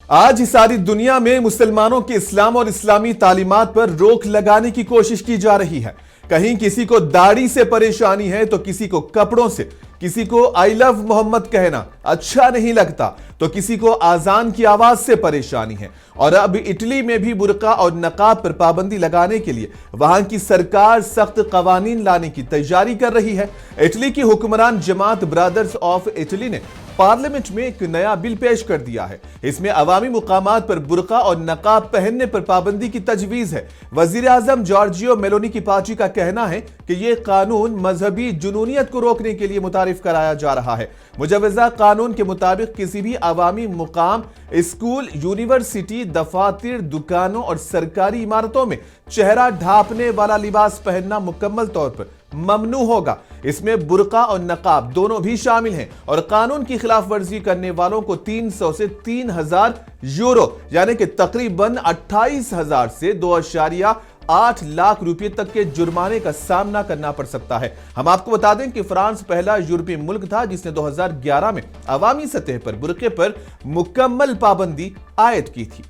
آج ساری دنیا میں مسلمانوں کے اسلام اور اسلامی تعلیمات پر روک لگانے کی کوشش کی جا رہی ہے۔ کہیں کسی کو داڑھی سے پریشانی ہے تو کسی کو کپڑوں سے، کسی کو آئی لو محمد کہنا اچھا نہیں لگتا تو کسی کو آذان کی آواز سے پریشانی ہے۔ اور اب اٹلی میں بھی برقع اور نقاب پر پابندی لگانے کے لیے وہاں کی سرکار سخت قوانین لانے کی تیاری کر رہی ہے۔ اٹلی کی حکمران جماعت برادرز آف اٹلی نے پارلیمنٹ میں ایک نیا بل پیش کر دیا ہے۔ اس میں عوامی مقامات پر برقع اور نقاب پہننے پر پابندی کی تجویز ہے۔ وزیر اعظم جارجیو میلونی کی پارٹی کا کہنا ہے کہ یہ قانون مذہبی جنونیت کو روکنے کے لیے متعارف کرایا جا رہا ہے۔ مجوزہ قانون کے مطابق کسی بھی عوامی مقام، اسکول، یونیورسٹی، دفاتر، دکانوں اور سرکاری عمارتوں میں چہرہ ڈھانپنے والا لباس پہننا مکمل طور پر ممنوع ہوگا۔ اس میں برقع اور نقاب دونوں بھی شامل ہیں اور قانون کی خلاف ورزی کرنے والوں کو 300 سے 3000 یورو یعنی کہ تقریباً 28,000 سے 2.8 لاکھ روپے تک کے جرمانے کا سامنا کرنا پڑ سکتا ہے۔ ہم آپ کو بتا دیں کہ فرانس پہلا یورپی ملک تھا جس نے 2011 میں عوامی سطح پر برقعے پر مکمل پابندی عائد کی تھی۔